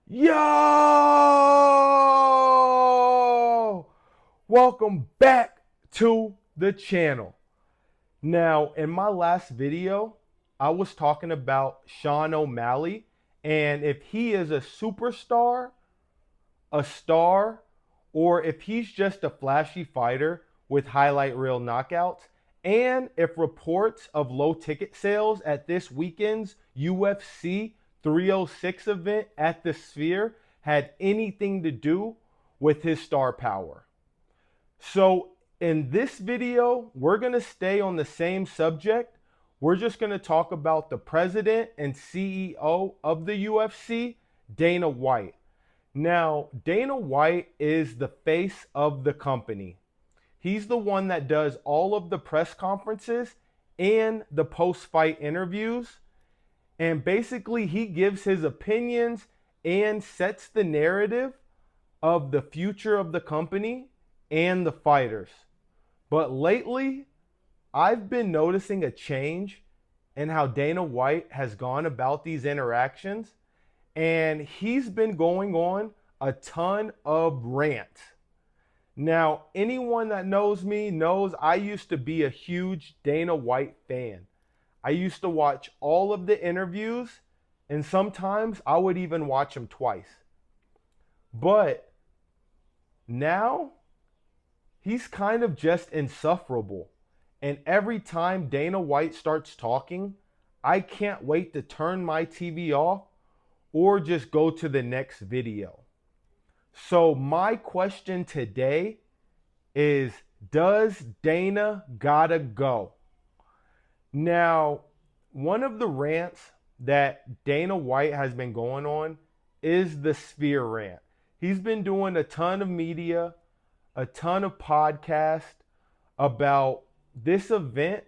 Yo! Welcome back to the channel. Now, in my last video, I was talking about Sean O'Malley and if he is a superstar, a star, or if he's just a flashy fighter with highlight reel knockouts, and if reports of low ticket sales at this weekend's UFC 306 event at the Sphere had anything to do with his star power. So in this video, we're going to stay on the same subject. We're just going to talk about the president and CEO of the UFC, Dana White. Now, Dana White is the face of the company. He's the one that does all of the press conferences and the post-fight interviews. And basically, he gives his opinions and sets the narrative of the future of the company and the fighters. But lately, I've been noticing a change in how Dana White has gone about these interactions. And he's been going on a ton of rants. Now, anyone that knows me knows I used to be a huge Dana White fan. I used to watch all of the interviews, and sometimes I would even watch them twice. But now, he's kind of just insufferable. And every time Dana White starts talking, I can't wait to turn my TV off or just go to the next video. So my question today is, does Dana gotta go? Now, one of the rants that Dana White has been going on is the Sphere rant. He's been doing a ton of media, a ton of podcasts about this event,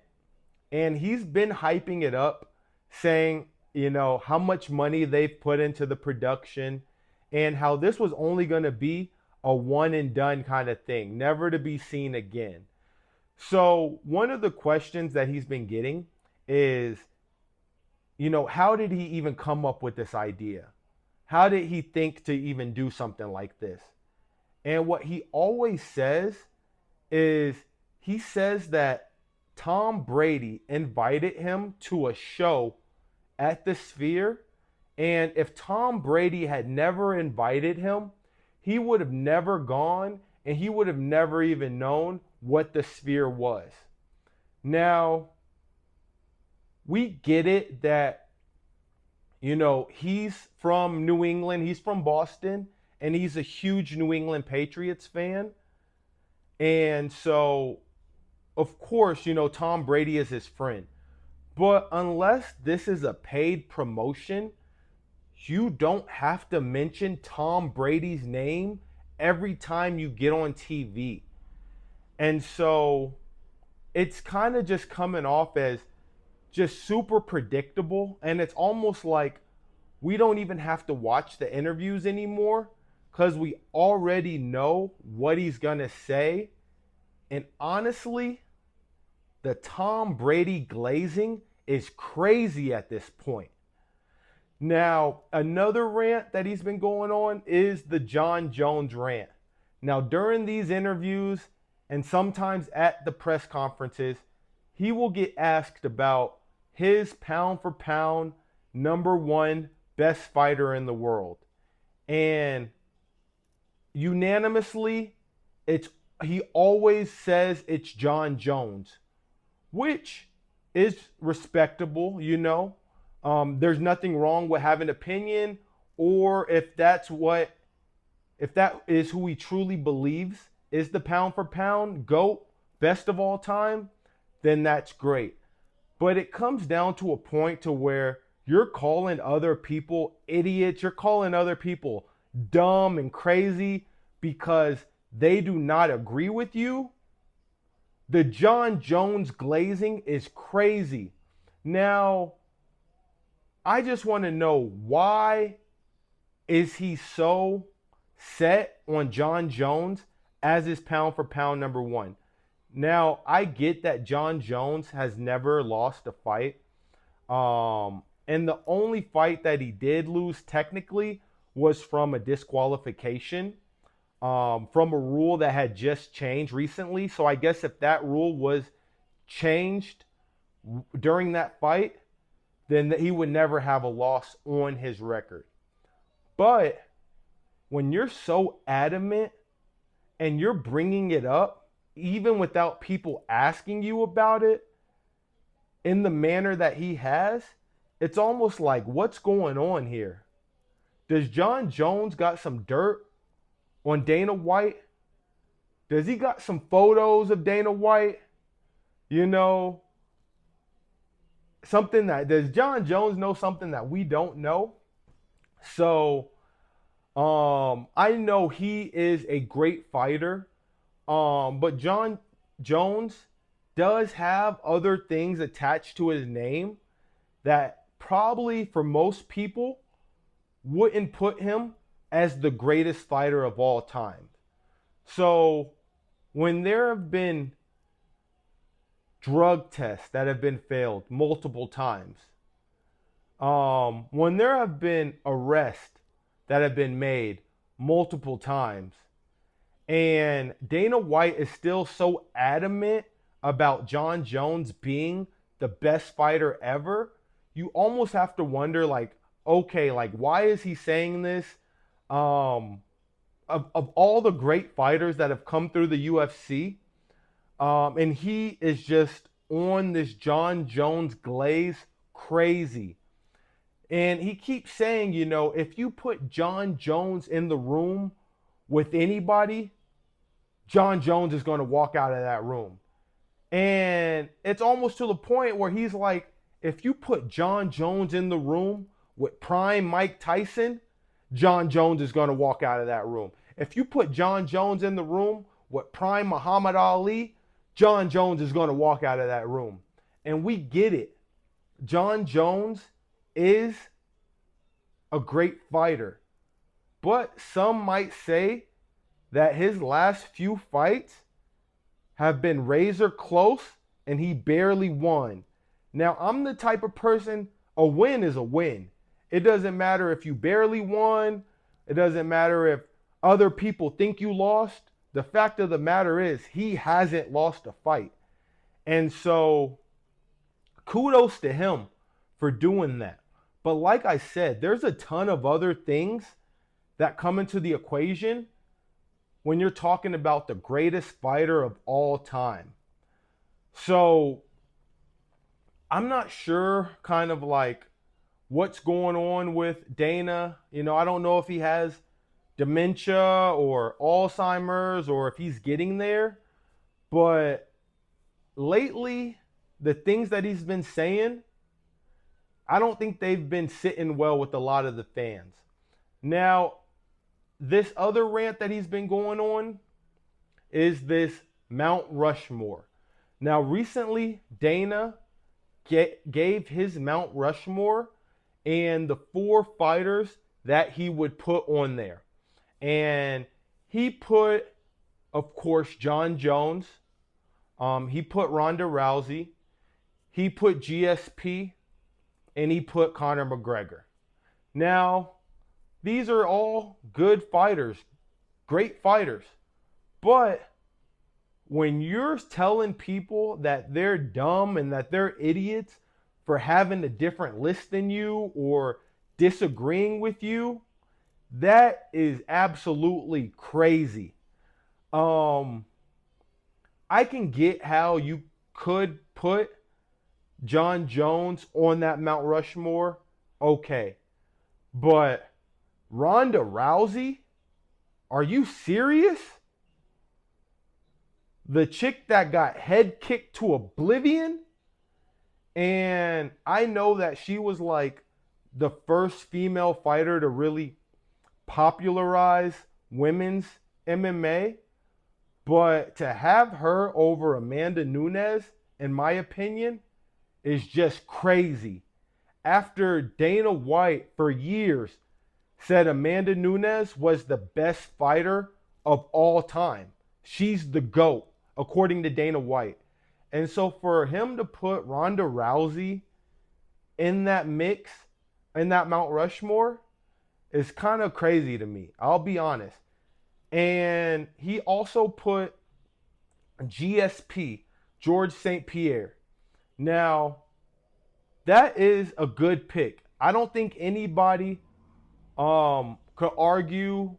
and he's been hyping it up, saying, how much money they've put into the production and how this was only going to be a one and done kind of thing, never to be seen again. So one of the questions that he's been getting is, how did he even come up with this idea? How did he think to even do something like this? And what he always says is, he says that Tom Brady invited him to a show at the Sphere, and if Tom Brady had never invited him, he would have never gone and he would have never even known what the Sphere was. Now, we get it that, he's from New England, he's from Boston, and he's a huge New England Patriots fan. And so, of course, Tom Brady is his friend. But unless this is a paid promotion, you don't have to mention Tom Brady's name every time you get on TV. And so it's kind of just coming off as just super predictable. And it's almost like we don't even have to watch the interviews anymore because we already know what he's going to say. And honestly, the Tom Brady glazing is crazy at this point. Now, another rant that he's been going on is the Jon Jones rant. Now, during these interviews and sometimes at the press conferences, he will get asked about his pound for pound number one best fighter in the world. And unanimously, he always says it's Jon Jones, which is respectable, There's nothing wrong with having an opinion, or if that is who he truly believes is the pound for pound GOAT, best of all time, then that's great. But it comes down to a point to where you're calling other people idiots, you're calling other people dumb and crazy because they do not agree with you. The Jon Jones glazing is crazy. Now, I just want to know, why is he so set on Jon Jones as his pound for pound number one? Now, I get that Jon Jones has never lost a fight. And the only fight that he did lose technically was from a disqualification, from a rule that had just changed recently. So I guess if that rule was changed during that fight, then he would never have a loss on his record. But when you're so adamant and you're bringing it up, even without people asking you about it, in the manner that he has, it's almost like, what's going on here? Does John Jones got some dirt on Dana White? Does he got some photos of Dana White? You know, something that, does John Jones know something that we don't know? So, I know he is a great fighter, but John Jones does have other things attached to his name that probably for most people wouldn't put him as the greatest fighter of all time. So when there have been drug tests that have been failed multiple times, when there have been arrests that have been made multiple times, and Dana White is still so adamant about John Jones being the best fighter ever, you almost have to wonder, like, okay, like, why is he saying this? Of all the great fighters that have come through the UFC, and he is just on this John Jones glaze crazy. And he keeps saying, you know, if you put John Jones in the room with anybody, John Jones is going to walk out of that room. And it's almost to the point where he's like, if you put John Jones in the room with prime Mike Tyson, John Jones is going to walk out of that room. If you put John Jones in the room with prime Muhammad Ali, John Jones is going to walk out of that room. And we get it. John Jones is a great fighter. But some might say that his last few fights have been razor close and he barely won. Now, I'm the type of person, a win is a win. It doesn't matter if you barely won. It doesn't matter if other people think you lost. The fact of the matter is he hasn't lost a fight. And so kudos to him for doing that. But like I said, there's a ton of other things that come into the equation when you're talking about the greatest fighter of all time. So I'm not sure kind of like what's going on with Dana. You know, I don't know if he has dementia or Alzheimer's or if he's getting there. But lately, the things that he's been saying, I don't think they've been sitting well with a lot of the fans. Now, this other rant that he's been going on is this Mount Rushmore. Now, recently, Dana gave his Mount Rushmore and the 4 fighters that he would put on there. And he put, of course, John Jones. He put Ronda Rousey. He put GSP. And he put Conor McGregor. Now, these are all good fighters, great fighters. But when you're telling people that they're dumb and that they're idiots for having a different list than you or disagreeing with you, that is absolutely crazy. I can get how you could put John Jones on that Mount Rushmore, okay. But Ronda Rousey? Are you serious? The chick that got head kicked to oblivion? And I know that she was like the first female fighter to really popularize women's MMA. But to have her over Amanda Nunes, in my opinion, is just crazy. After Dana White for years said Amanda Nunes was the best fighter of all time. She's the GOAT, according to Dana White. And so for him to put Ronda Rousey in that mix, in that Mount Rushmore, is kind of crazy to me. I'll be honest. And he also put GSP, George St. Pierre. Now, that is a good pick. I don't think anybody could argue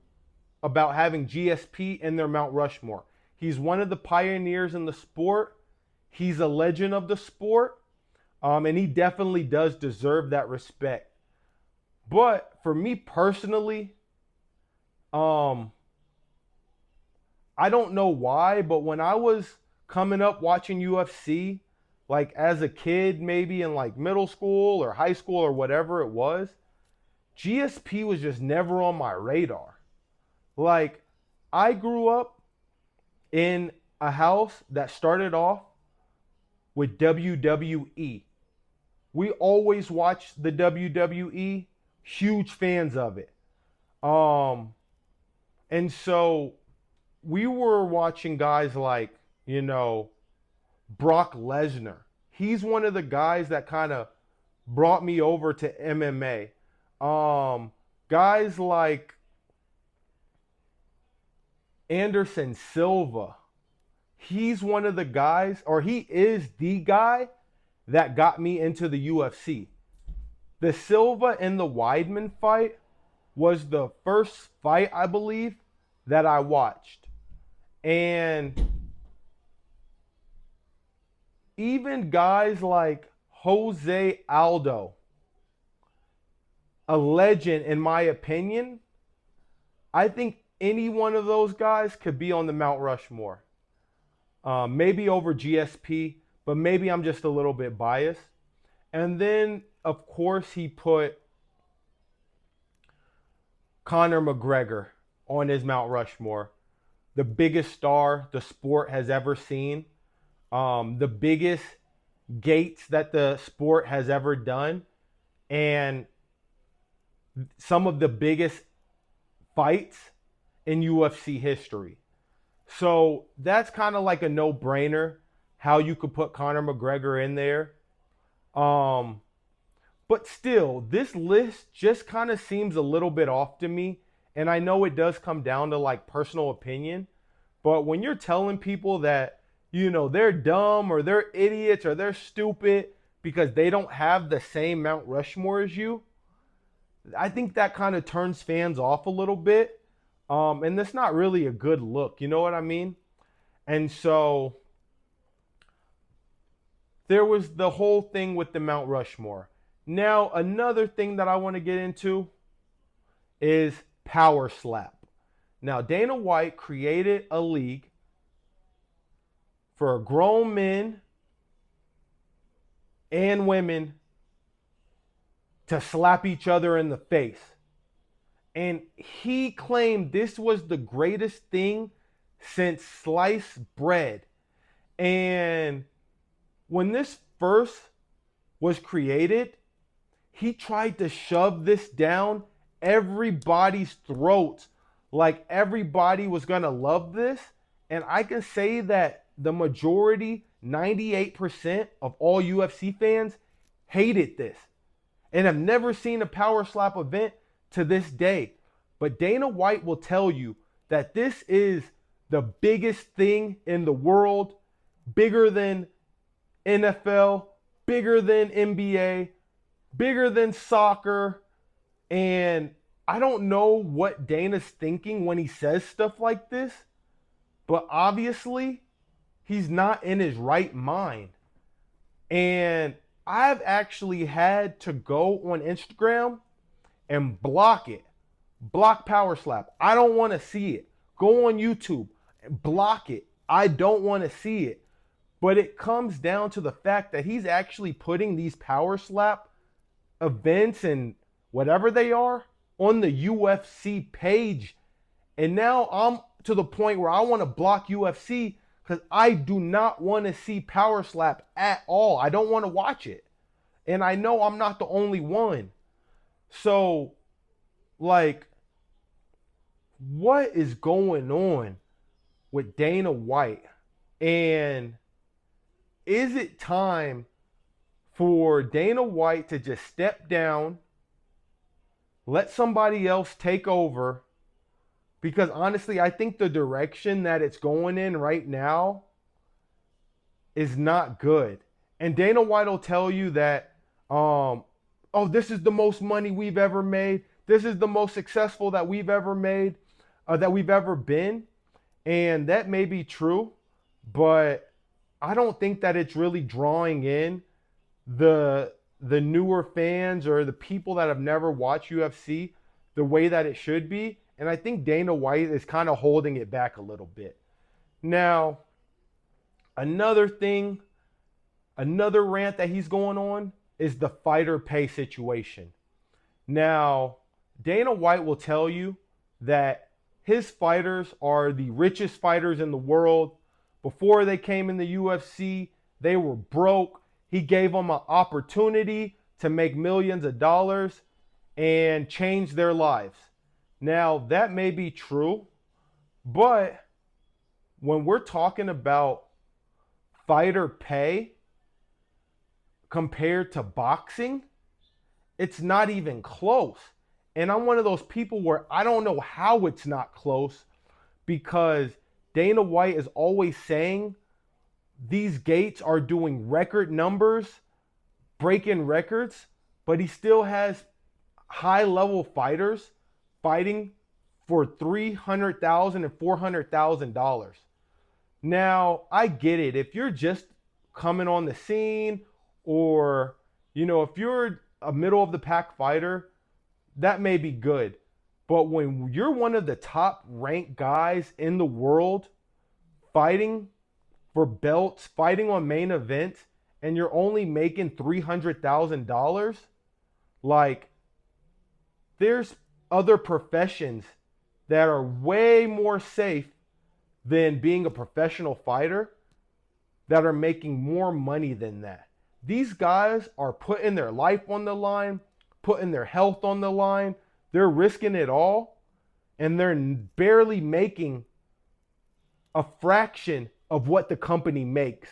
about having GSP in their Mount Rushmore. He's one of the pioneers in the sport. He's a legend of the sport. And he definitely does deserve that respect. But for me personally, um, I don't know why, but when I was coming up watching UFC, like as a kid, maybe in like middle school or high school or whatever it was, GSP was just never on my radar. Like, I grew up in a house that started off with WWE. We always watched the WWE, huge fans of it. Um, and so we were watching guys like, Brock Lesnar. He's one of the guys that kind of brought me over to MMA. Guys like Anderson Silva. He's one of the guys, or he is the guy that got me into the UFC. The Silva and the Weidman fight was the first fight, I believe, that I watched. And even guys like Jose Aldo, a legend in my opinion, I think any one of those guys could be on the Mount Rushmore. Maybe over GSP, but maybe I'm just a little bit biased. And then, of course, he put Conor McGregor on his Mount Rushmore. The biggest star the sport has ever seen. The biggest gates that the sport has ever done. And some of the biggest fights in UFC history. So that's kind of like a no-brainer how you could put Conor McGregor in there. But still, this list just kind of seems a little bit off to me. And I know it does come down to like personal opinion. But when you're telling people that, they're dumb or they're idiots or they're stupid because they don't have the same Mount Rushmore as you, I think that kind of turns fans off a little bit. And that's not really a good look. You know what I mean? And so there was the whole thing with the Mount Rushmore. Now, another thing that I want to get into is Power Slap. Now, Dana White created a league for grown men and women to slap each other in the face. And he claimed this was the greatest thing since sliced bread. And when this first was created, he tried to shove this down everybody's throats. Like everybody was going to love this. And I can say that the majority, 98% of all UFC fans hated this and have never seen a power slap event to this day. But Dana White will tell you that this is the biggest thing in the world, bigger than NFL, bigger than NBA, bigger than soccer. And I don't know what Dana's thinking when he says stuff like this, but obviously he's not in his right mind. And I've actually had to go on Instagram and block it. Block Power Slap. I don't want to see it. Go on YouTube and block it. I don't want to see it. But it comes down to the fact that he's actually putting these Power Slap events and whatever they are on the UFC page. And now I'm to the point where I want to block UFC because I do not want to see Power Slap at all. I don't want to watch it. And I know I'm not the only one. So, like, what is going on with Dana White? And is it time for Dana White to just step down Let somebody else take over, because honestly, I think the direction that it's going in right now is not good. And Dana White will tell you that, oh, this is the most money we've ever made. This is the most successful that we've ever made, that we've ever been. And that may be true, but I don't think that it's really drawing in the newer fans or the people that have never watched UFC the way that it should be. And I think Dana White is kind of holding it back a little bit. Now, another thing, another rant that he's going on is the fighter pay situation. Now, Dana White will tell you that his fighters are the richest fighters in the world. Before they came in the UFC, they were broke. He gave them an opportunity to make millions of dollars and change their lives. Now, that may be true, but when we're talking about fighter pay compared to boxing, it's not even close. And I'm one of those people where I don't know how it's not close, because Dana White is always saying these gates are doing record numbers, breaking records, but he still has high level fighters fighting for $300,000 and $400,000. Now, I get it. If you're just coming on the scene, or, if you're a middle of the pack fighter, that may be good. But when you're one of the top ranked guys in the world fighting for belts, fighting on main events, and you're only making $300,000, like, there's other professions that are way more safe than being a professional fighter that are making more money than that. These guys are putting their life on the line, putting their health on the line. They're risking it all, and they're barely making a fraction of what the company makes.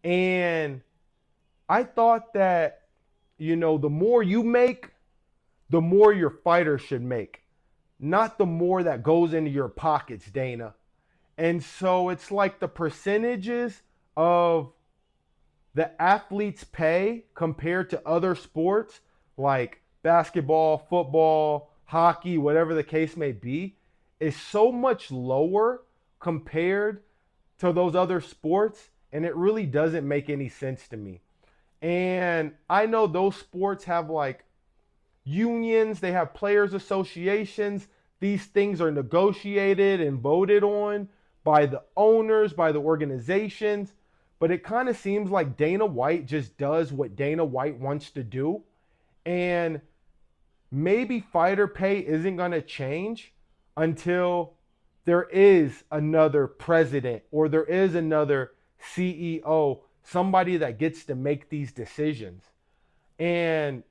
And I thought that, the more you make, the more your fighter should make, not the more that goes into your pockets, Dana. And so it's like the percentages of the athletes' pay compared to other sports like basketball, football, hockey, whatever the case may be, is so much lower compared to those other sports, and it really doesn't make any sense to me. And I know those sports have like unions, they have players associations. These things are negotiated and voted on by the owners, by the organizations. But it kind of seems like Dana White just does what Dana White wants to do. And maybe fighter pay isn't going to change until there is another president or there is another CEO, somebody that gets to make these decisions. And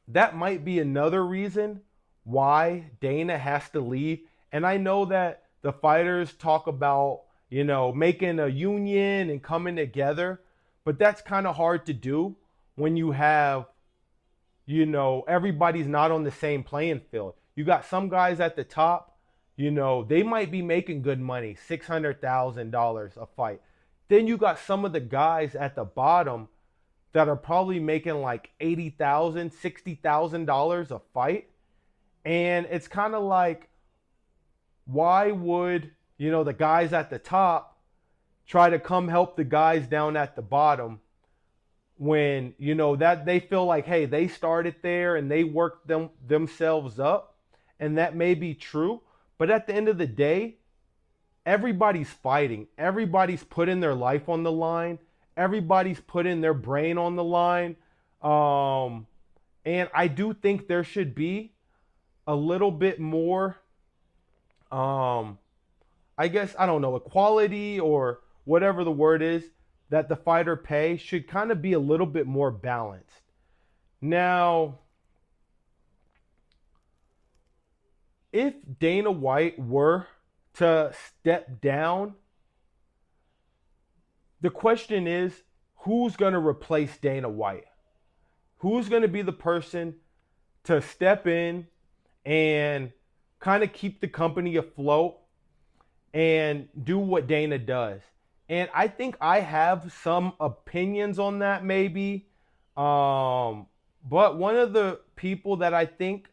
that might be another reason why Dana has to leave. And I know that the fighters talk about, making a union and coming together, but that's kind of hard to do when you have, everybody's not on the same playing field. You got some guys at the top, they might be making good money, $600,000 a fight. Then you got some of the guys at the bottom that are probably making like $80,000, $60,000 a fight. And it's kind of like, why would, the guys at the top try to come help the guys down at the bottom when, that they feel like, hey, they started there and they worked themselves up. And that may be true. But at the end of the day, everybody's fighting. Everybody's putting their life on the line. Everybody's putting their brain on the line. And I do think there should be a little bit more, I guess, I don't know, equality or whatever the word is, that the fighter pay should kind of be a little bit more balanced. Now, if Dana White were to step down, the question is, who's going to replace Dana White? Who's going to be the person to step in and kind of keep the company afloat and do what Dana does. And I think I have some opinions on that maybe. But one of the people that I think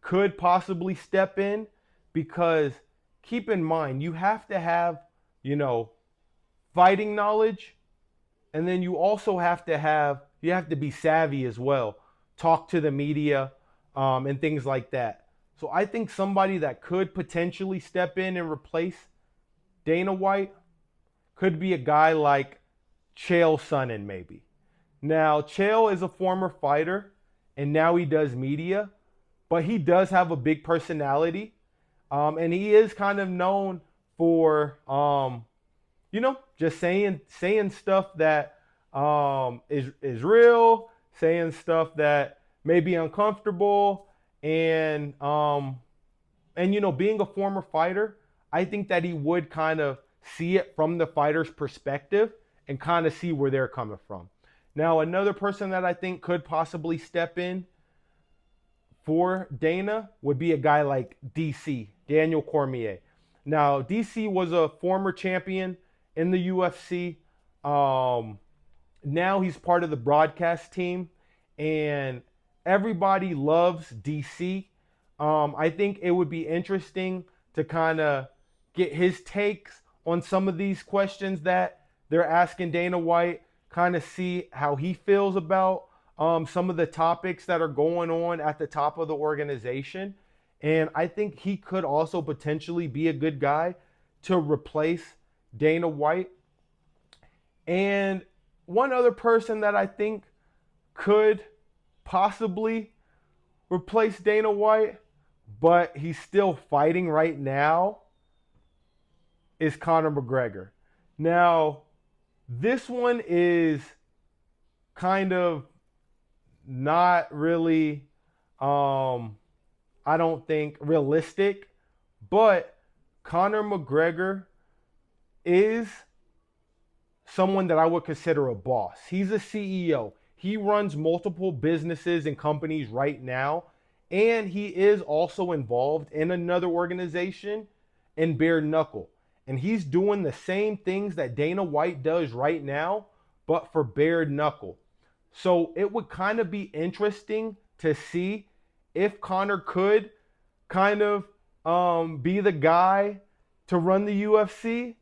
could possibly step in, because keep in mind, you have to have, you know, fighting knowledge, and then you also have to have, you have to be savvy as well, talk to the media, and things like that. So I think somebody that could potentially step in and replace Dana White could be a guy like Chael Sonnen maybe. Now, Chael is a former fighter, and now he does media, but he does have a big personality, and he is kind of known for, just saying stuff that is real, saying stuff that may be uncomfortable, and being a former fighter, I think that he would kind of see it from the fighter's perspective and kind of see where they're coming from. Now, another person that I think could possibly step in for Dana would be a guy like DC, Daniel Cormier. Now, DC was a former champion in the UFC. Now he's part of the broadcast team, and everybody loves DC. I think it would be interesting to kind of get his takes on some of these questions that they're asking Dana White, kind of see how he feels about some of the topics that are going on at the top of the organization. And I think he could also potentially be a good guy to replace Dana White. And one other person that I think could possibly replace Dana White, but he's still fighting right now, is Conor McGregor. Now, this one is kind of not really, I don't think, realistic, but Conor McGregor is someone that I would consider a boss. He's a CEO. He runs multiple businesses and companies right now, and he is also involved in another organization in bare knuckle. And he's doing the same things that Dana White does right now, but for bare knuckle. So it would kind of be interesting to see if Conor could kind of be the guy to run the UFC.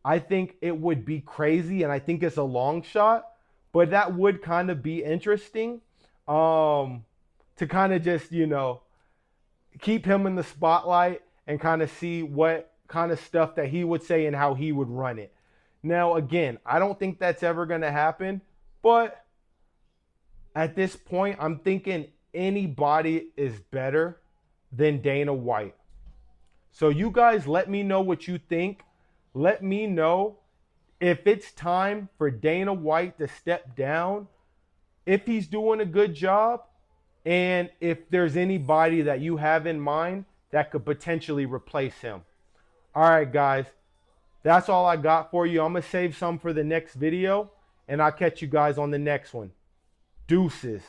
I think it would be crazy, and I think it's a long shot, but that would kind of be interesting to kind of just, keep him in the spotlight and kind of see what kind of stuff that he would say and how he would run it. Now, again, I don't think that's ever going to happen, but at this point, I'm thinking anybody is better than Dana White. So you guys let me know what you think. Let me know if it's time for Dana White to step down, if he's doing a good job, and if there's anybody that you have in mind that could potentially replace him. All right, guys, that's all I got for you. I'm going to save some for the next video, and I'll catch you guys on the next one. Deuces.